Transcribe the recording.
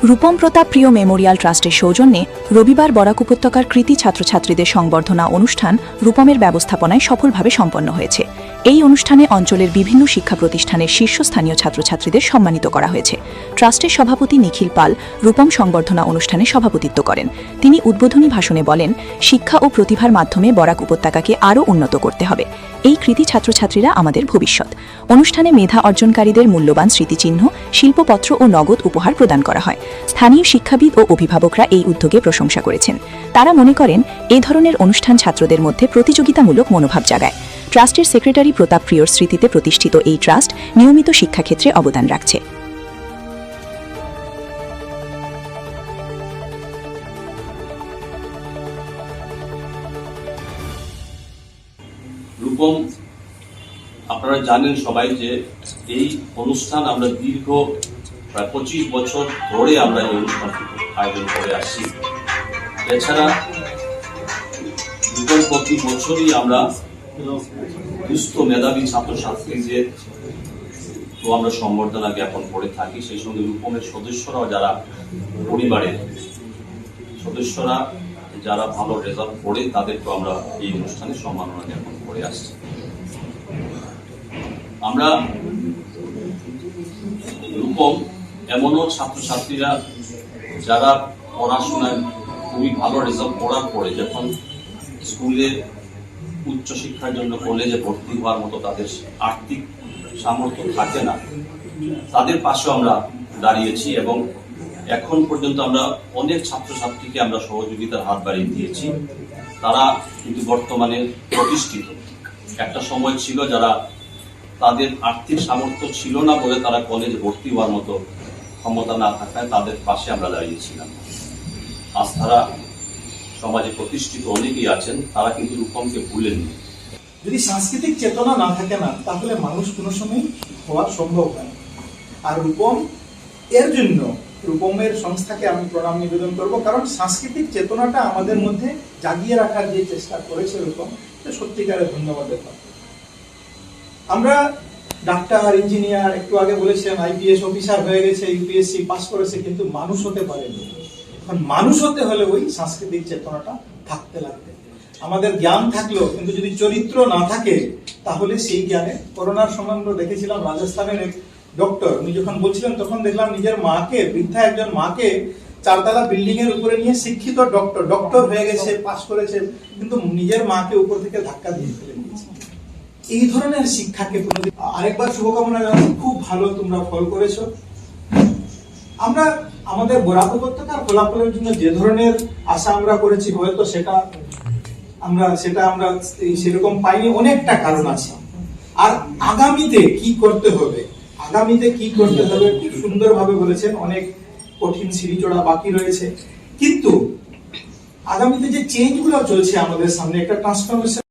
রূপম প্রতাপ প্রিয় মেমোরিয়াল ট্রাস্টের সৌজন্যে রবিবার বরাক উপত্যকার কৃতি ছাত্রছাত্রীদের সংবর্ধনা অনুষ্ঠান রূপমের ব্যবস্থাপনায় সফলভাবে সম্পন্ন হয়েছে। এই অনুষ্ঠানে অঞ্চলের বিভিন্ন শিক্ষা প্রতিষ্ঠানের শীর্ষস্থানীয় ছাত্রছাত্রীদের সম্মানিত করা হয়েছে। ট্রাস্টের সভাপতি নিখিল পাল রূপম সংবর্ধনা অনুষ্ঠানে সভাপতিত্ব করেন। তিনি উদ্বোধনী ভাষণে বলেন, শিক্ষা ও প্রতিভার মাধ্যমে বরাক উপত্যকাকে আরও উন্নত করতে হবে। এই কৃতি ছাত্রছাত্রীরা আমাদের ভবিষ্যৎ। অনুষ্ঠানে মেধা অর্জনকারীদের মূল্যবান স্মৃতিচিহ্ন, শিল্পপত্র ও নগদ উপহার প্রদান করা হয়। স্থানীয় শিক্ষাবিদ ও অভিভাবকরা এই উদ্যোগে প্রশংসা করেছেন। তারা মনে করেন, এ ধরনের অনুষ্ঠান ছাত্রদের মধ্যে প্রতিযোগিতামূলক মনোভাব জাগায়। ট্রাস্টের সেক্রেটারি প্রতাপ প্রিয়র স্মৃতিতে প্রতিষ্ঠিত এই ট্রাস্ট নিয়মিত শিক্ষাক্ষেত্রে অবদান রাখছে। রূপম, আপনারা জানেন সবাই যে এই অনুষ্ঠান আমরা দীর্ঘ প্রায় 25 বছর ধরে আমরা এই অনুষ্ঠান আয়োজন করে আসছি। এছাড়া রূপম প্রতি বছরই আমরা দুস্থ মেধাবী ছাত্রছাত্রীদের তো আমরা সম্বর্ধনা জ্ঞাপন করে থাকি। সেই সঙ্গে রূপমের সদস্যরাও যারা পরিবারের সদস্যরা যারা ভালো রেজাল্ট করে তাদেরকে আমরা এই অনুষ্ঠানে সম্মাননা জ্ঞাপন করে আসছি। আমরা রূপম এমনও ছাত্রছাত্রীরা যারা পড়াশোনায় খুবই ভালো রেজাল্ট করার পরে যখন স্কুলে উচ্চশিক্ষার জন্য কলেজে ভর্তি হওয়ার মতো তাদের আর্থিক সামর্থ্য থাকে না, তাদের পাশেও আমরা দাঁড়িয়েছি এবং এখন পর্যন্ত আমরা অনেক ছাত্রছাত্রীকে আমরা সহযোগিতার হাত বাড়িয়ে দিয়েছি। তারা কিন্তু বর্তমানে প্রতিষ্ঠিত। একটা সময় ছিল যারা তাদের আর্থিক সামর্থ্য ছিল না বলে তারা কলেজে ভর্তি হওয়ার মতো ক্ষমতা না থাকায় তাদের পাশে আমরা দাঁড়িয়েছিলাম। আজ তারা সমাজে প্রতিষ্ঠিত অনেকেই আছেন, তারা কিন্তু রূপমকে ভুলেননি। যদি সাংস্কৃতিক চেতনা না থাকে না, তাহলে মানুষ কোনো সময় হওয়া সম্ভব হয়। আর রূপম এর জন্য রূপমের সংস্থাকে আমি প্রণাম নিবেদন করব, কারণ সাংস্কৃতিক চেতনাটা আমাদের মধ্যে জাগিয়ে রাখার যে চেষ্টা করেছে রূপম, সত্যিকারের ধন্যবাদের পাত্র। আমরা ডাক্তার, ইঞ্জিনিয়ার, একটু আগে বলেছেন আইপিএস অফিসার হয়ে গেছে, ইউপিএসসি পাস করেছে, কিন্তু মানুষ হতে পারেনি। এখন মানুষ হতে হলে ওই সাংস্কৃতিক চেতনাটা থাকতে লাগবে। আমাদের জ্ঞান থাকলেও কিন্তু যদি চরিত্র না থাকে, তাহলে সেই জ্ঞানে করোনার সময় আমরা দেখেছিলাম রাজস্থানের এক ডক্টর, উনি যখন বলছিলেন তখন দেখলাম নিজের মাকে, বৃদ্ধা একজন মাকে 4 তলা বিল্ডিং এর উপরে নিয়ে শিক্ষিত ডক্টর হয়ে গেছে, পাস করেছে, কিন্তু নিজের মাকে উপর থেকে ধাক্কা দিয়ে ফেলে দিয়েছে। এই ধরনের শিক্ষাকে আরেকবার শুভকামনা জানাই। খুব ভালো তোমরা ফল করেছো। আমরা আমাদের বরাক উপত্যকার ফলাফলের জন্য যে ধরনের আশা আমরা করেছি, হয়তো সেটা আমরা সেরকম পাইনি। অনেকটা কারণ আছে। আর আগামীতে কি করতে হবে খুব সুন্দরভাবে বলেছেন। অনেক কঠিন সিঁড়ি চড়া বাকি রয়েছে, কিন্তু আগামীতে যে চেঞ্জ গুলো চলছে আমাদের সামনে, একটা ট্রান্সফরমেশন